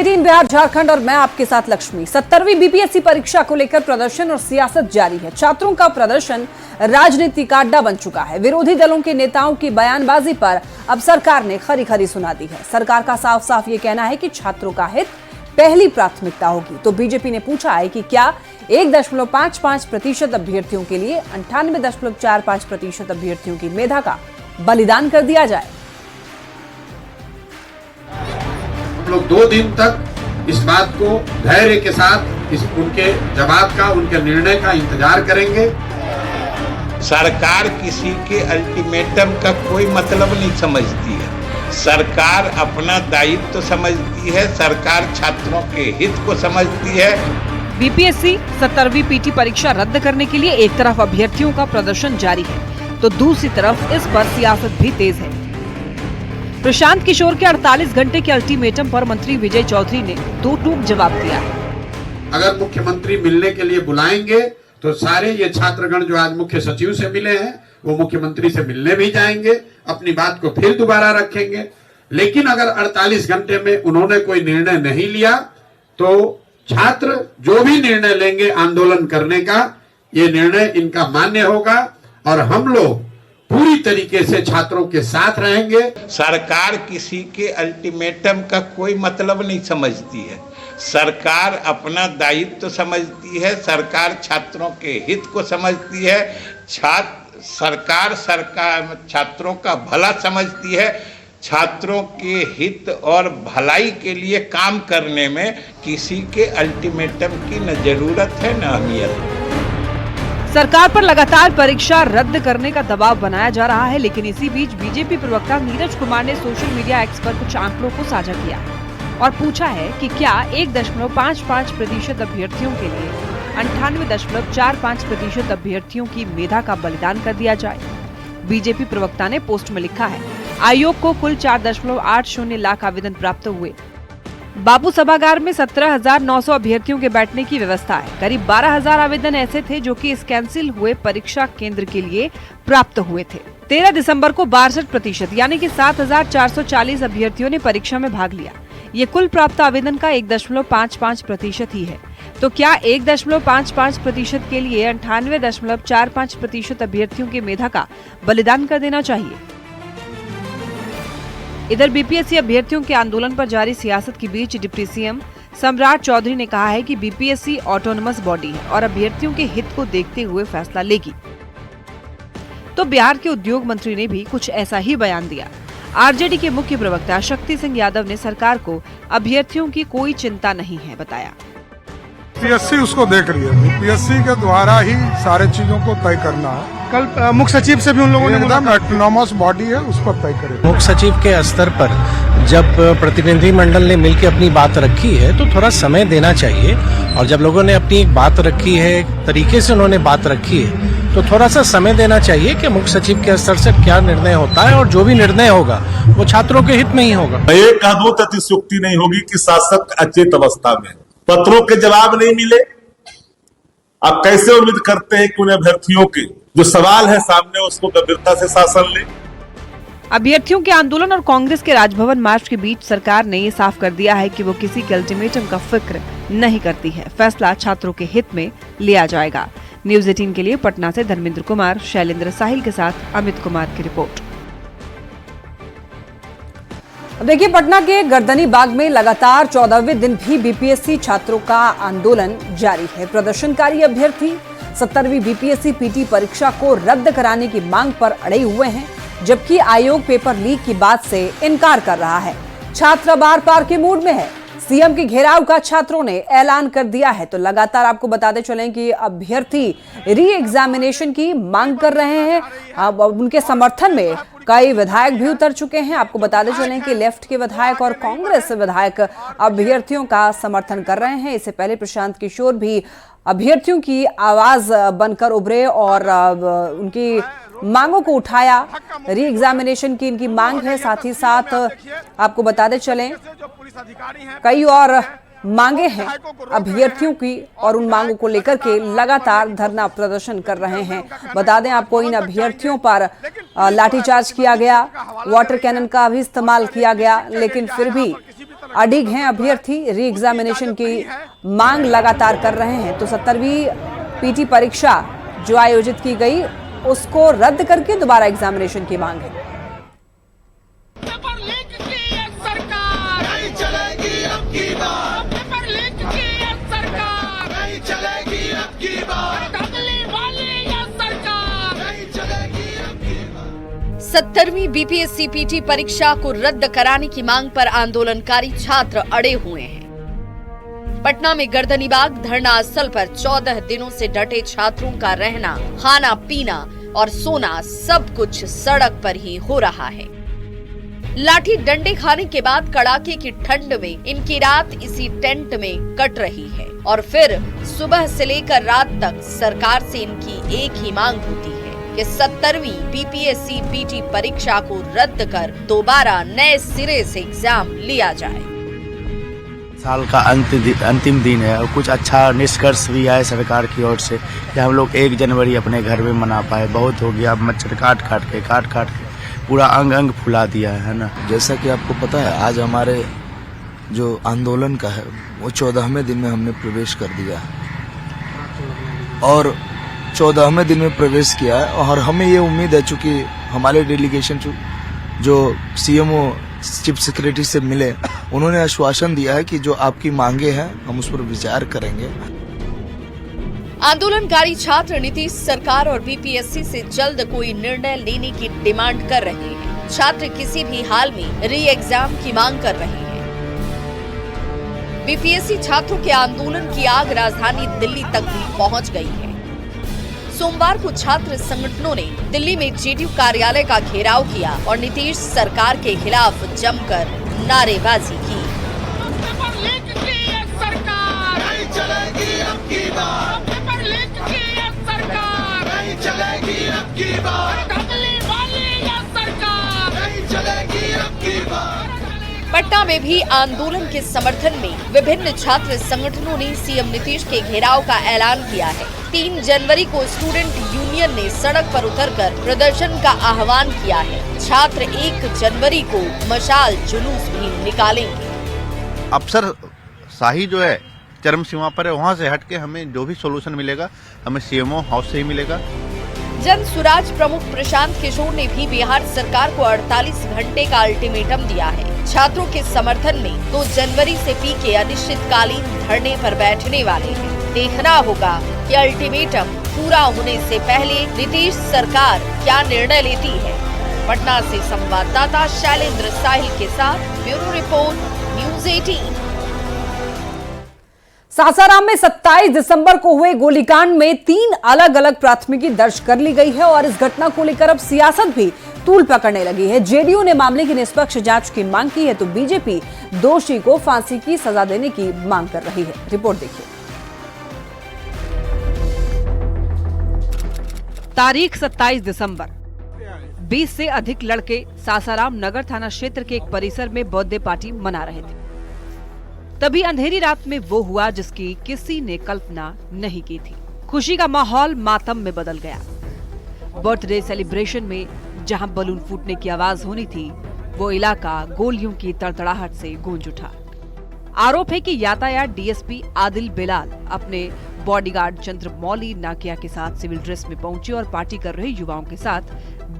18 बिहार झारखंड और मैं आपके साथ लक्ष्मी। 70वीं बीपीएससी परीक्षा को लेकर प्रदर्शन और सियासत जारी है। छात्रों का प्रदर्शन राजनीति का अड्डा बन चुका है। विरोधी दलों के नेताओं की बयानबाजी पर अब सरकार ने खरी खरी सुना दी है। सरकार का साफ साफ ये कहना है कि छात्रों का हित पहली प्राथमिकता होगी। तो बीजेपी ने पूछा है कि क्या 1.55% अभ्यर्थियों के लिए 98.45% अभ्यर्थियों की मेधा का बलिदान कर दिया जाए। हम लोग 2 दिन तक इस बात को धैर्य के साथ उनके जवाब का, उनके निर्णय का इंतजार करेंगे। सरकार किसी के अल्टीमेटम का कोई मतलब नहीं समझती है। सरकार अपना दायित्व तो समझती है, सरकार छात्रों के हित को समझती है। बीपीएससी 70वीं पीटी परीक्षा रद्द करने के लिए एक तरफ अभ्यर्थियों का प्रदर्शन जारी है तो दूसरी तरफ इस पर सियासत भी तेज है। प्रशांत किशोर के 48 घंटे के अल्टीमेटम पर मंत्री विजय चौधरी ने दो टूक जवाब दिया है। अगर मुख्यमंत्री मिलने के लिए बुलाएंगे तो सारे ये छात्रगण जो आज मुख्य सचिव से मिले हैं वो मुख्यमंत्री से मिलने भी जाएंगे, अपनी बात को फिर दोबारा रखेंगे। लेकिन अगर 48 घंटे में उन्होंने कोई निर्णय नहीं लिया तो छात्र जो भी निर्णय लेंगे आंदोलन करने का, ये निर्णय इनका मान्य होगा और हम लोग पूरी तरीके से छात्रों के साथ रहेंगे। सरकार किसी के अल्टीमेटम का कोई मतलब नहीं समझती है। सरकार अपना दायित्व तो समझती है, सरकार छात्रों के हित को समझती है। सरकार छात्रों का भला समझती है। छात्रों के हित और भलाई के लिए काम करने में किसी के अल्टीमेटम की न जरूरत है न अहमियत। सरकार पर लगातार परीक्षा रद्द करने का दबाव बनाया जा रहा है, लेकिन इसी बीच बीजेपी प्रवक्ता नीरज कुमार ने सोशल मीडिया एक्स पर कुछ आंकड़ों को साझा किया और पूछा है कि क्या 1.55% अभ्यर्थियों के लिए 98.45% अभ्यर्थियों की मेधा का बलिदान कर दिया जाए। बीजेपी प्रवक्ता ने पोस्ट में लिखा है, आयोग को कुल 4.80 लाख आवेदन प्राप्त हुए। बापू सभागार में 17,900 अभ्यर्थियों के बैठने की व्यवस्था है। करीब 12,000 आवेदन ऐसे थे जो कि इस कैंसिल हुए परीक्षा केंद्र के लिए प्राप्त हुए थे। 13 दिसंबर को 62% यानी कि 7,440 अभ्यर्थियों ने परीक्षा में भाग लिया। ये कुल प्राप्त आवेदन का 1.55% ही है। तो क्या 1.55% के लिए 98.45% अभ्यर्थियों की मेधा का बलिदान कर देना चाहिए? इधर बीपीएससी अभ्यर्थियों के आंदोलन पर जारी सियासत के बीच डिप्टी सीएम सम्राट चौधरी ने कहा है कि बीपीएससी ऑटोनमस बॉडी है और अभ्यर्थियों के हित को देखते हुए फैसला लेगी। तो बिहार के उद्योग मंत्री ने भी कुछ ऐसा ही बयान दिया। आरजेडी के मुख्य प्रवक्ता शक्ति सिंह यादव ने सरकार को अभ्यर्थियों की कोई चिंता नहीं है बताया। बीपीएससी उसको देख रही है, बीपीएससी के द्वारा ही सारे चीजों को तय करना है। कल मुख्य सचिव से भी उन लोगों ने एकदम ऑटोनोमस बॉडी है, उस पर तय करें। मुख्य सचिव के स्तर पर जब प्रतिनिधि मंडल ने मिलकर अपनी बात रखी है तो थोड़ा समय देना चाहिए और जब लोगों ने अपनी एक बात रखी है, तरीके से उन्होंने बात रखी है तो थोड़ा सा समय देना चाहिए कि मुख्य सचिव के स्तर से क्या निर्णय होता है और जो भी निर्णय होगा वो छात्रों के हित में ही होगा। एक अद्भुत अतिशयोक्ति नहीं होगी कि शासक अचेत अवस्था में, पत्रों के जवाब नहीं मिले। आप कैसे उम्मीद करते हैं कि उन अभ्यर्थियों के जो सवाल है सामने उसको गंभीरता से शासन ले? अभ्यर्थियों के आंदोलन और कांग्रेस के राजभवन मार्च के बीच सरकार ने ये साफ कर दिया है कि वो किसी के अल्टीमेटम का फिक्र नहीं करती है। फैसला छात्रों के हित में लिया जाएगा। न्यूज 18 के लिए पटना से धर्मेंद्र कुमार, शैलेंद्र साहिल के साथ अमित कुमार की रिपोर्ट। अब देखिए, पटना के गर्दनी बाग में लगातार 14वें दिन भी बीपीएससी छात्रों का आंदोलन जारी है। प्रदर्शनकारी अभ्यर्थी 70वीं बीपीएससी पीटी परीक्षा को रद्द कराने की मांग पर अड़े हुए हैं, जबकि आयोग पेपर लीक की बात से इनकार कर रहा है। छात्र बार पार के मूड में है। सीएम के घेराव का छात्रों ने ऐलान कर दिया है। तो लगातार आपको बताते चलें कि अभ्यर्थी री एग्जामिनेशन की मांग कर रहे हैं। अब उनके समर्थन में कई विधायक भी उतर चुके हैं। आपको बताते चलें कि लेफ्ट के विधायक और कांग्रेस विधायक अभ्यर्थियों का समर्थन कर रहे हैं। इससे पहले प्रशांत किशोर भी अभ्यर्थियों की आवाज बनकर उभरे और उनकी मांगों को उठाया। री एग्जामिनेशन की इनकी मांग है। साथ ही साथ आपको बताते चलें कई और मांगे हैं अभ्यर्थियों की और उन मांगों को लेकर के लगातार धरना प्रदर्शन कर रहे हैं। बता दें आपको, इन अभ्यर्थियों पर लाठीचार्ज किया गया, वाटर कैनन का भी इस्तेमाल किया गया, लेकिन फिर भी अडिग हैं अभ्यर्थी, री एग्जामिनेशन की मांग लगातार कर रहे हैं। तो 17वीं पीटी परीक्षा जो आयोजित की गई उसको रद्द करके दोबारा एग्जामिनेशन की मांग है। सत्तरवीं बीपीएससी पीटी परीक्षा को रद्द कराने की मांग पर आंदोलनकारी छात्र अड़े हुए हैं। पटना में गर्दनीबाग धरना स्थल पर 14 दिनों से डटे छात्रों का रहना, खाना पीना और सोना सब कुछ सड़क पर ही हो रहा है। लाठी डंडे खाने के बाद कड़ाके की ठंड में इनकी रात इसी टेंट में कट रही है और फिर सुबह से लेकर रात तक सरकार से इनकी एक ही मांग होती है कि 17वीं बीपीएससी पीटी परीक्षा को रद्द कर दोबारा नए सिरे से एग्जाम लिया जाए। साल का अंतिम दिन है और कुछ अच्छा निष्कर्ष भी आए सरकार की ओर से कि हम लोग 1 जनवरी अपने घर में मना पाए। बहुत हो गया, मच्छर काट काट के पूरा अंग अंग फुला दिया है ना। जैसा कि आपको पता है, आज हमारे जो आंदोलन का है वो 14वें दिन में हमने प्रवेश कर दिया है और 14वें दिन में प्रवेश किया है और हमें ये उम्मीद है, चूंकि हमारे डेलीगेशन जो सीएमओ चीफ सेक्रेटरी से मिले, उन्होंने आश्वासन दिया है कि जो आपकी मांगे हैं हम उस पर विचार करेंगे। आंदोलनकारी छात्र नीतीश सरकार और बीपीएससी से जल्द कोई निर्णय लेने की डिमांड कर रहे हैं। छात्र किसी भी हाल में री एग्जाम की मांग कर रहे हैं। बीपीएससी छात्रों के आंदोलन की आग राजधानी दिल्ली तक भी पहुंच गई है। सोमवार को छात्र संगठनों ने दिल्ली में जेडीयू कार्यालय का घेराव किया और नीतीश सरकार के खिलाफ जमकर नारेबाजी की। पटना में भी आंदोलन के समर्थन में विभिन्न छात्र संगठनों ने सीएम नीतीश के घेराव का ऐलान किया है। 3 जनवरी को स्टूडेंट यूनियन ने सड़क पर उतरकर प्रदर्शन का आह्वान किया है। छात्र 1 जनवरी को मशाल जुलूस भी निकालेंगे। अफसर शाही जो है चरम सीमा पर है, वहाँ से हटके हमें जो भी सोल्यूशन मिलेगा हमें सीएमओ हाउस से ही मिलेगा। जन सुराज प्रमुख प्रशांत किशोर ने भी बिहार सरकार को 48 घंटे का अल्टीमेटम दिया है। छात्रों के समर्थन में 2 जनवरी से पीके अनिश्चितकालीन धरने पर बैठने वाले हैं। देखना होगा कि अल्टीमेटम पूरा होने से पहले नीतीश सरकार क्या निर्णय लेती है। पटना से संवाददाता शैलेंद्र साहिल के साथ ब्यूरो रिपोर्ट, न्यूज़ 18। सासाराम में 27 दिसंबर को हुए गोलीकांड में 3 अलग अलग प्राथमिकी दर्ज कर ली गई है और इस घटना को लेकर अब सियासत भी तूल पकड़ने लगी है। जेडीयू ने मामले की निष्पक्ष जांच की मांग की है तो बीजेपी दोषी को फांसी की सजा देने की मांग कर रही है। रिपोर्ट देखिए। तारीख 27 दिसंबर। 20 से अधिक लड़के सासाराम नगर थाना क्षेत्र के एक परिसर में बर्थडे पार्टी मना रहे थे। तभी अंधेरी रात में वो हुआ जिसकी किसी ने कल्पना नहीं की थी। खुशी का माहौल मातम में बदल गया। बर्थडे सेलिब्रेशन में जहां बलून फूटने की आवाज होनी थी, वो इलाका गोलियों की तड़तड़ाहट से गूंज उठा। आरोप है कि यातायात डीएसपी आदिल बिलाल अपने बॉडीगार्ड चंद्रमौली नाकिया के साथ सिविल ड्रेस में पहुंचे और पार्टी कर रहे युवाओं के साथ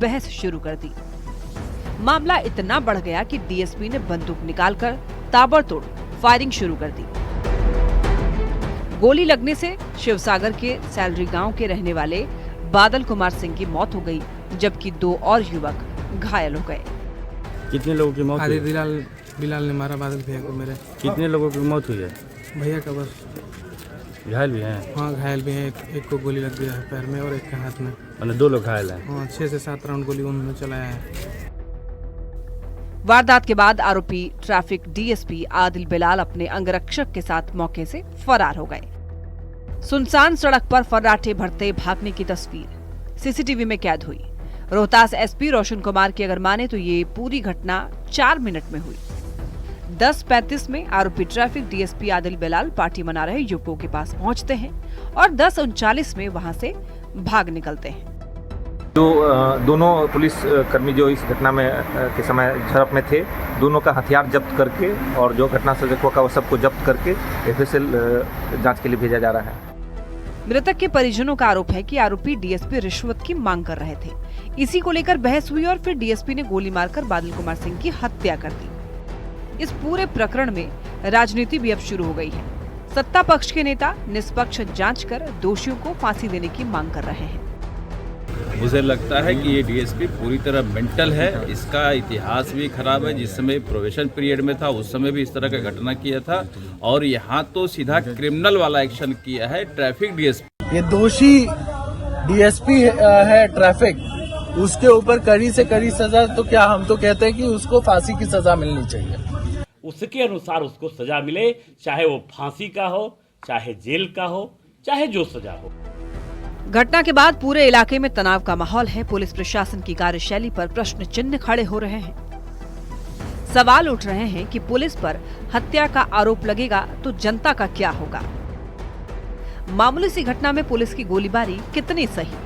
बहस शुरू कर दी। मामला इतना बढ़ गया कि डीएसपी ने बंदूक निकालकर ताबड़तोड़ फायरिंग शुरू कर दी। गोली लगने से शिवसागर के सैलरी गांव के रहने वाले बादल कुमार सिंह की मौत हो गई, जबकि 2 और युवक घायल हो गए। कितने लोगों की मौत हुई? बिलाल ने मारा बादल भैया को मेरे। कितने लोगों की मौत हुई है? भैया का बस। घायल भी हैं? हाँ घायल भी हैं। एक को गोली लग गया है पैर में और एक के हाथ में। मतलब 2 लोग घायल हैं? हाँ 6 से 7 राउंड गोली उन्होंने चलाया है। वारदात के बाद आरोपी ट्रैफिक डीएसपी आदिल बिलाल अपने अंगरक्षक के साथ मौके से फरार हो गए। सुनसान सड़क पर फर्राटे भरते भागने की तस्वीर सीसीटीवी में कैद हुई। रोहतास एसपी रोशन कुमार की अगर माने तो ये पूरी घटना 4 मिनट में हुई। 10:35 में आरोपी traffic DSP Adil Bilal party मना रहे युवकों के पास पहुंचते हैं और 10:39 में वहां से भाग निकलते हैं। जो दोनों पुलिस कर्मी जो इस घटना में के समय झड़प में थे, दोनों का हथियार जब्त करके और जो घटना से का वो सबको जब्त करके एफएसएल जांच के लिए भेजा जा रहा है। मृतक के परिजनों का आरोप है कि आरोपी डीएसपी रिश्वत की मांग कर रहे थे। इसी को लेकर बहस हुई और फिर डीएसपी ने गोली मारकर बादल कुमार सिंह की हत्या कर दी। इस पूरे प्रकरण में राजनीति भी अब शुरू हो गई है। सत्ता पक्ष के नेता निष्पक्ष जांच कर दोषियों को फांसी देने की मांग कर रहे हैं। मुझे लगता है कि ये डीएसपी पूरी तरह मेंटल है। इसका इतिहास भी खराब है। जिस समय प्रोबेशन पीरियड में था उस समय भी इस तरह का घटना किया था और यहाँ तो सीधा क्रिमिनल वाला एक्शन किया है ट्रैफिक डीएसपी। ये दोषी डीएसपी है ट्रैफिक, उसके ऊपर कड़ी से कड़ी सजा, तो क्या हम तो कहते हैं कि उसको फांसी की सजा मिलनी चाहिए। उसके अनुसार उसको सजा मिले, चाहे वो फांसी का हो, चाहे जेल का हो, चाहे जो सजा हो। घटना के बाद पूरे इलाके में तनाव का माहौल है। पुलिस प्रशासन की कार्यशैली पर प्रश्न चिन्ह खड़े हो रहे हैं। सवाल उठ रहे हैं कि पुलिस पर हत्या का आरोप लगेगा तो जनता का क्या होगा। मामूली सी घटना में पुलिस की गोलीबारी कितनी सही।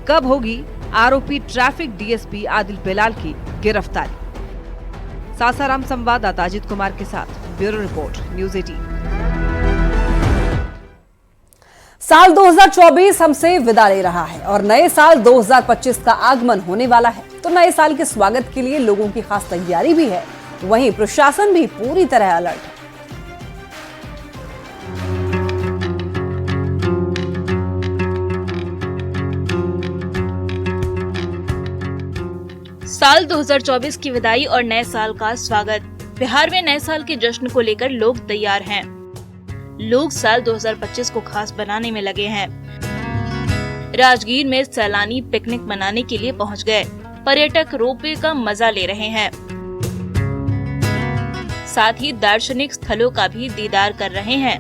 कब होगी आरोपी ट्रैफिक डीएसपी आदिल बेलाल की गिरफ्तारी। सासाराम संवाददाता अजित कुमार के साथ ब्यूरो रिपोर्ट, न्यूज़ 18। साल 2024 हमसे विदा ले रहा है और नए साल 2025 का आगमन होने वाला है। तो नए साल के स्वागत के लिए लोगों की खास तैयारी भी है, वहीं प्रशासन भी पूरी तरह अलर्ट है। साल 2024 की विदाई और नए साल का स्वागत। बिहार में नए साल के जश्न को लेकर लोग तैयार हैं। लोग साल 2025 को खास बनाने में लगे हैं। राजगीर में सैलानी पिकनिक मनाने के लिए पहुंच गए। पर्यटक रोपवे का मजा ले रहे हैं। साथ ही दार्शनिक स्थलों का भी दीदार कर रहे हैं।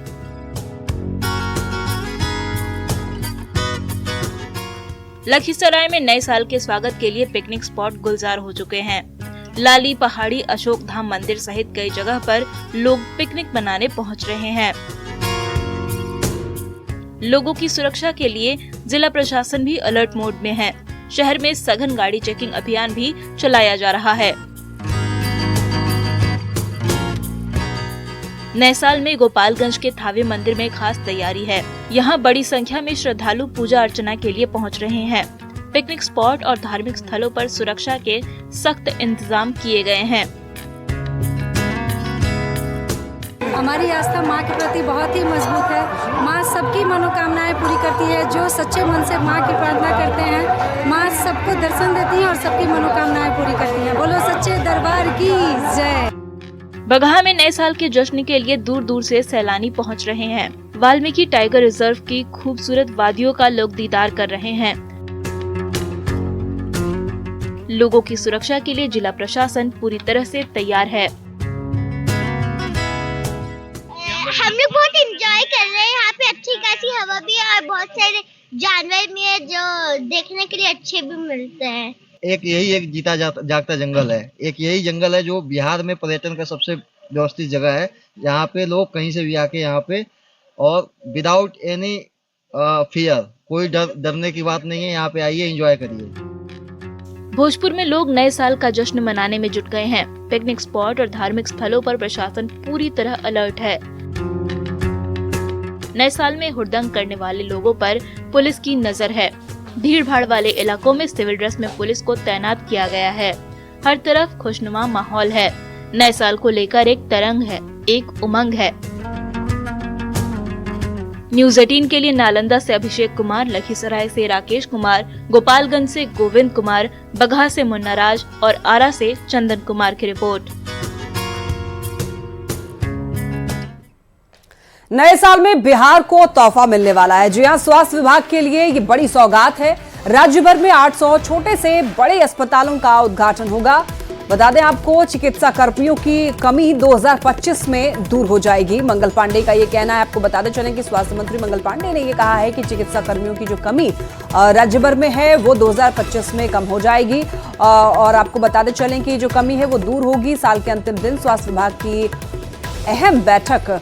लखीसराय में नए साल के स्वागत के लिए पिकनिक स्पॉट गुलजार हो चुके हैं। लाली पहाड़ी, अशोक धाम मंदिर सहित कई जगह पर लोग पिकनिक मनाने पहुंच रहे हैं। लोगों की सुरक्षा के लिए जिला प्रशासन भी अलर्ट मोड में है। शहर में सघन गाड़ी चेकिंग अभियान भी चलाया जा रहा है। नए साल में गोपालगंज के थावे मंदिर में खास तैयारी है। यहाँ बड़ी संख्या में श्रद्धालु पूजा अर्चना के लिए पहुँच रहे हैं। पिकनिक स्पॉट और धार्मिक स्थलों पर सुरक्षा के सख्त इंतजाम किए गए हैं। हमारी आस्था माँ के प्रति बहुत ही मजबूत है। माँ सबकी मनोकामनाएं पूरी करती है। जो सच्चे मन से माँ की प्रार्थना करते हैं, माँ सबको दर्शन देती है और सबकी मनोकामनाएं पूरी करती हैं। बोलो सच्चे दरबार की जय। बगहा में नए साल के जश्न के लिए दूर दूर से सैलानी पहुंच रहे हैं। वाल्मीकि टाइगर रिजर्व की खूबसूरत वादियों का लोग दीदार कर रहे हैं। लोगों की सुरक्षा के लिए जिला प्रशासन पूरी तरह से तैयार है। हम लोग बहुत एंजॉय कर रहे हैं। यहाँ पे अच्छी खासी हवा भी है और बहुत सारे जानवर भी है जो देखने के लिए अच्छे भी मिलते हैं। एक जीता जागता जंगल है। एक यही जंगल है जो बिहार में पर्यटन का सबसे व्यवस्थित जगह है। यहाँ पे लोग कहीं से भी आके यहाँ पे और विदाउट एनी फियर, कोई डरने की बात नहीं है। यहाँ पे आइए, एंजॉय करिए। भोजपुर में लोग नए साल का जश्न मनाने में जुट गए हैं। पिकनिक स्पॉट और धार्मिक स्थलों पर प्रशासन पूरी तरह अलर्ट है। नए साल में हुड़दंग करने वाले लोगों पर पुलिस की नजर है। भीड़ भाड़ वाले इलाकों में सिविल ड्रेस में पुलिस को तैनात किया गया है। हर तरफ खुशनुमा माहौल है। नए साल को लेकर एक तरंग है, एक उमंग है। न्यूज़ 18 के लिए नालंदा से अभिषेक कुमार, लखीसराय से राकेश कुमार, गोपालगंज से गोविंद कुमार, बगहा से मुन्ना राज और आरा से चंदन कुमार की रिपोर्ट। नए साल में बिहार को तोहफा मिलने वाला है। जी हां, स्वास्थ्य विभाग के लिए ये बड़ी सौगात है। राज्य भर में 800 छोटे से बड़े अस्पतालों का उद्घाटन होगा। बता दें आपको, चिकित्सा कर्मियों की कमी 2025 में दूर हो जाएगी। मंगल पांडे का ये कहना है। आपको बताते चलें कि स्वास्थ्य मंत्री मंगल पांडे ने ये कहा है कि चिकित्सा कर्मियों की जो कमी राज्य भर में है वो 2025 में कम हो जाएगी। और आपको बताते चलें कि जो कमी है वो दूर होगी। साल के अंतिम दिन स्वास्थ्य विभाग की अहम बैठक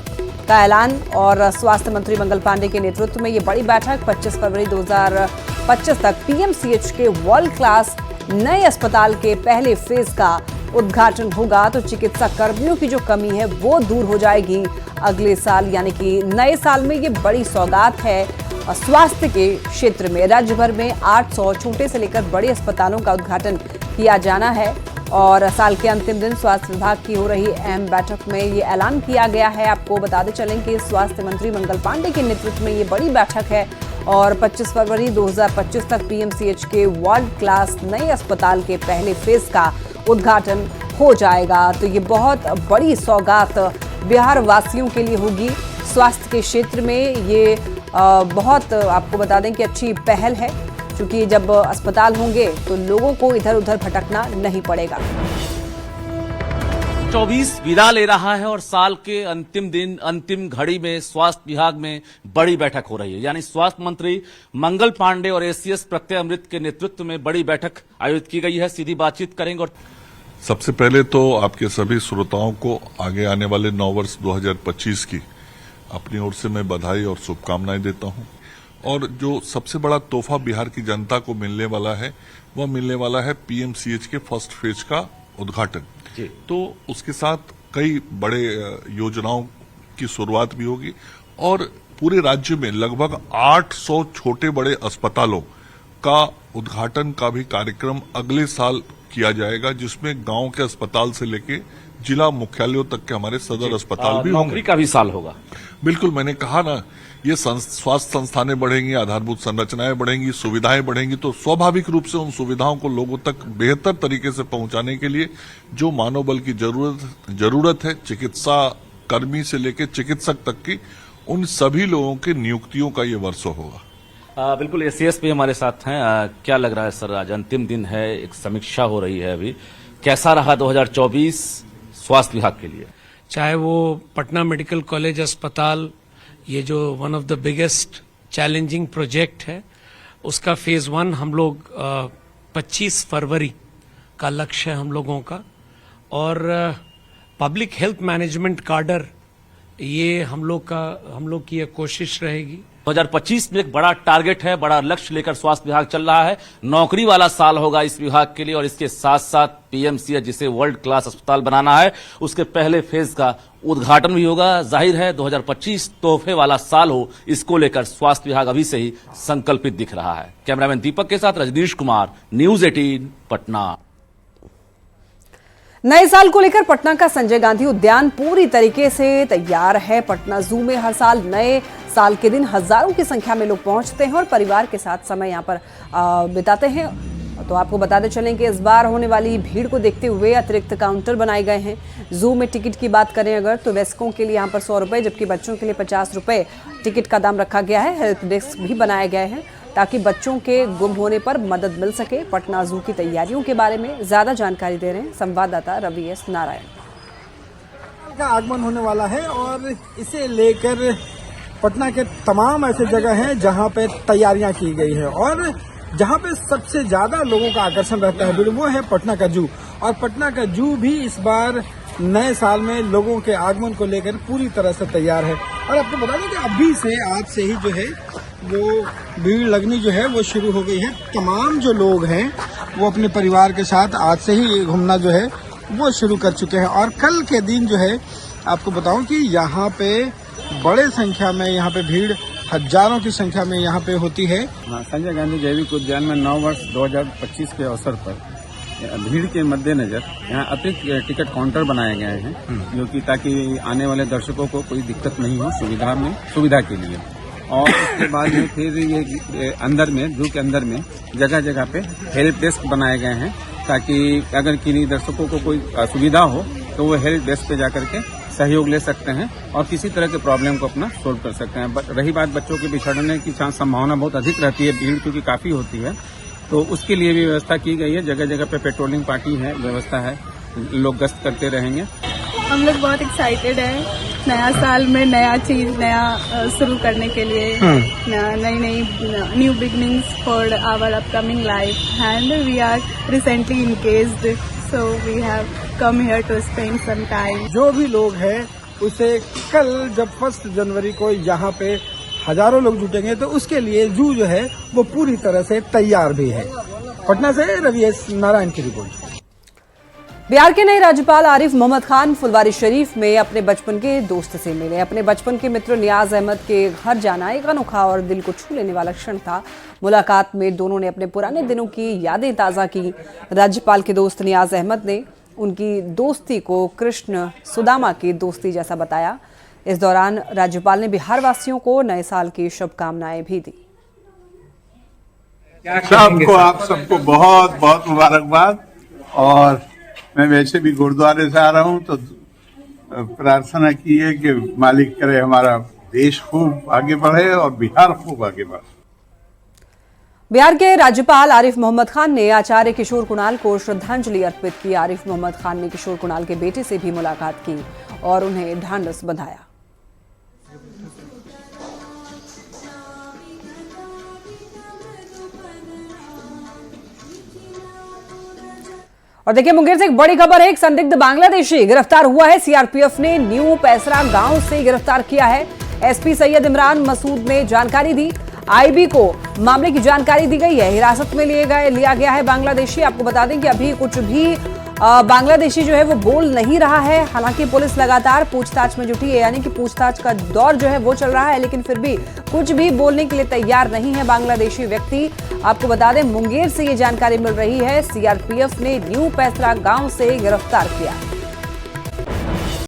का ऐलान और स्वास्थ्य मंत्री मंगल पांडे के नेतृत्व में ये बड़ी बैठक 25 फरवरी 2025 2025 तक पीएमसीएच के वर्ल्ड क्लास नए अस्पताल के पहले फेज का उद्घाटन होगा तो चिकित्सा कर्मियों की जो कमी है वो दूर हो जाएगी अगले साल, यानी कि नए साल में ये बड़ी सौगात है स्वास्थ्य के क्षेत्र में। राज्य भर में 800 छोटे से लेकर बड़े अस्पतालों का उद्घाटन किया जाना है और साल के अंतिम दिन स्वास्थ्य विभाग की हो रही अहम बैठक में ये ऐलान किया गया है। आपको बताते चलें कि स्वास्थ्य मंत्री मंगल पांडे के नेतृत्व में ये बड़ी बैठक है और 25 फरवरी 2025 तक पीएमसीएच के वर्ल्ड क्लास नए अस्पताल के पहले फेज का उद्घाटन हो जाएगा। तो ये बहुत बड़ी सौगात बिहार वासियों के लिए होगी। स्वास्थ्य के क्षेत्र में ये बहुत आपको बता दें कि अच्छी पहल है, क्योंकि जब अस्पताल होंगे तो लोगों को इधर उधर भटकना नहीं पड़ेगा। 24 विदा ले रहा है और साल के अंतिम दिन अंतिम घड़ी में स्वास्थ्य विभाग में बड़ी बैठक हो रही है, यानी स्वास्थ्य मंत्री मंगल पांडे और एसीएस प्रत्यय अमृत के नेतृत्व में बड़ी बैठक आयोजित की गई है। सीधी बातचीत करेंगे। और सबसे पहले तो आपके सभी श्रोताओं को आगे आने वाले 9 वर्ष 2025 की अपनी ओर से मैं बधाई और शुभकामनाएं देता हूं। और जो सबसे बड़ा तोहफा बिहार की जनता को मिलने वाला है वह मिलने वाला है पीएमसीएच के फर्स्ट फेज का उद्घाटन। तो उसके साथ कई बड़े योजनाओं की शुरुआत भी होगी और पूरे राज्य में लगभग 800 छोटे बड़े अस्पतालों का उद्घाटन का भी कार्यक्रम अगले साल किया जाएगा, जिसमें गांव के अस्पताल से लेके जिला मुख्यालयों तक के हमारे सदर अस्पताल भी नौकरी का भी साल होगा। बिल्कुल, मैंने कहा ना, ये स्वास्थ्य संस्थानें बढ़ेंगी, आधारभूत संरचनाएं बढ़ेंगी, सुविधाएं बढ़ेंगी, तो स्वाभाविक रूप से उन सुविधाओं को लोगों तक बेहतर तरीके से पहुंचाने के लिए जो मानव बल की जरूरत है, चिकित्सा कर्मी से लेकर चिकित्सक तक की, उन सभी लोगों की नियुक्तियों का ये वर्ष होगा। बिल्कुल, एसीएस भी हमारे साथ हैं। क्या लग रहा है सर, आज अंतिम दिन है, एक समीक्षा हो रही है, अभी कैसा रहा 2024 स्वास्थ्य विभाग के लिए? चाहे वो पटना मेडिकल कॉलेज अस्पताल, ये जो one of the biggest challenging project है, उसका फेज 1 हम लोग 25 फरवरी का लक्ष्य है हम लोगों का। और पब्लिक हेल्थ मैनेजमेंट कार्डर, ये हम लोग की ये कोशिश रहेगी। 2025 में एक बड़ा टारगेट है, बड़ा लक्ष्य लेकर स्वास्थ्य विभाग चल रहा है। नौकरी वाला साल होगा इस विभाग के लिए और इसके साथ साथ पीएमसीएच, जिसे वर्ल्ड क्लास अस्पताल बनाना है, उसके पहले फेज का उद्घाटन भी होगा। जाहिर है 2025 तोहफे वाला साल हो, इसको लेकर स्वास्थ्य विभाग अभी से ही संकल्पित दिख रहा है। कैमरामैन दीपक के साथ रजनीश कुमार, न्यूज 18 पटना। नए साल को लेकर पटना का संजय गांधी उद्यान पूरी तरीके से तैयार है। पटना जू में हर साल नए साल के दिन हजारों की संख्या में लोग पहुंचते हैं और परिवार के साथ समय यहां पर बिताते हैं। तो आपको बताते चलें कि इस बार होने वाली भीड़ को देखते हुए अतिरिक्त काउंटर बनाए गए हैं। जू में टिकट की बात करें अगर तो वयस्कों के लिए यहाँ पर 100 रुपये, जबकि बच्चों के लिए 50 रुपये टिकट का दाम रखा गया है। हेल्प डेस्क भी बनाए गए हैं ताकि बच्चों के गुम होने पर मदद मिल सके। पटना जू की तैयारियों के बारे में ज्यादा जानकारी दे रहे हैं संवाददाता रवि एस नारायण। का आगमन होने वाला है और इसे लेकर पटना के तमाम ऐसे जगह हैं जहां पे तैयारियां की गई है और जहां पे सबसे ज्यादा लोगों का आकर्षण रहता है वो है पटना का जू। और पटना का जू भी इस बार नए साल में लोगों के आगमन को लेकर पूरी तरह से तैयार है। और आपको बता दें कि अभी से आज से ही जो है वो भीड़ लगनी जो है वो शुरू हो गई है। तमाम जो लोग हैं वो अपने परिवार के साथ आज से ही घूमना जो है वो शुरू कर चुके हैं। और कल के दिन जो है आपको बताऊं कि यहाँ पे बड़े संख्या में यहाँ पे भीड़ हजारों की संख्या में यहाँ पे होती है। संजय गांधी जैविक उद्यान में 9 वर्ष 2025 के अवसर पर भीड़ के मद्देनजर यहाँ अतिरिक्त टिकट काउंटर बनाए गए हैं, जो कि ताकि आने वाले दर्शकों को कोई दिक्कत नहीं हो सुविधा के लिए। और उसके बाद में फिर ये अंदर में जू के अंदर में जगह जगह पे हेल्प डेस्क बनाए गए हैं, ताकि अगर किन्हीं दर्शकों को कोई असुविधा हो तो वो हेल्प डेस्क पे जाकर के सहयोग ले सकते हैं और किसी तरह के प्रॉब्लम को अपना सोल्व कर सकते हैं। रही बात बच्चों के बिछड़ने की संभावना बहुत अधिक रहती है, भीड़ क्योंकि काफी होती है, तो उसके लिए भी व्यवस्था की गई है। जगह जगह पे पेट्रोलिंग पार्टी है, व्यवस्था है, लोग गश्त करते रहेंगे। हम लोग बहुत एक्साइटेड है नया साल में नया चीज नया शुरू करने के लिए, नई new beginnings for our upcoming life and we are recently engaged, so we have come here to spend some time. जो भी लोग हैं उसे कल जब 1 जनवरी को यहाँ पे हजारों लोग जुटेंगे, तो उसके लिए जू जो है वो पूरी तरह से तैयार भी है। पटना से रवि एस नारायण की रिपोर्ट। बिहार के नए राज्यपाल आरिफ मोहम्मद खान फुलवारी शरीफ में अपने बचपन के दोस्त से मिले। अपने बचपन के मित्र नियाज अहमद के घर जाना एक अनोखा और दिल को छू लेने वाला क्षण था। मुलाकात में दोनों ने अपने पुराने दिनों की यादें ताज़ा की। राज्यपाल के दोस्त नियाज अहमद ने उनकी दोस्ती को कृष्ण सुदामा की दोस्ती जैसा बताया। इस दौरान राज्यपाल ने बिहार वासियों को नए साल की शुभकामनाएं भी दी। आप सबको बहुत बहुत मुबारकबाद। और मैं वैसे भी गुरुद्वारे से आ रहा हूँ, तो प्रार्थना की है कि मालिक करे हमारा देश खूब आगे बढ़े और बिहार खूब आगे बढ़े। बिहार के राज्यपाल आरिफ मोहम्मद खान ने आचार्य किशोर कुणाल को श्रद्धांजलि अर्पित की। आरिफ मोहम्मद खान ने किशोर कुणाल के बेटे से भी मुलाकात की और उन्हें ढांढस बंधाया। और देखिए, मुंगेर से एक बड़ी खबर है। एक संदिग्ध बांग्लादेशी गिरफ्तार हुआ है। सीआरपीएफ ने न्यू पैसरा गांव से गिरफ्तार किया है। एसपी सैयद इमरान मसूद ने जानकारी दी। आईबी को मामले की जानकारी दी गई है। हिरासत में लिया गया है बांग्लादेशी। आपको बता दें कि अभी कुछ भी बांग्लादेशी जो है वो बोल नहीं रहा है। हालांकि पुलिस लगातार पूछताछ में जुटी है, यानी कि पूछताछ का दौर जो है वो चल रहा है, लेकिन फिर भी कुछ भी बोलने के लिए तैयार नहीं है बांग्लादेशी व्यक्ति। आपको बता दें, मुंगेर से ये जानकारी मिल रही है। सीआरपीएफ ने न्यू पैसरा गांव से गिरफ्तार किया।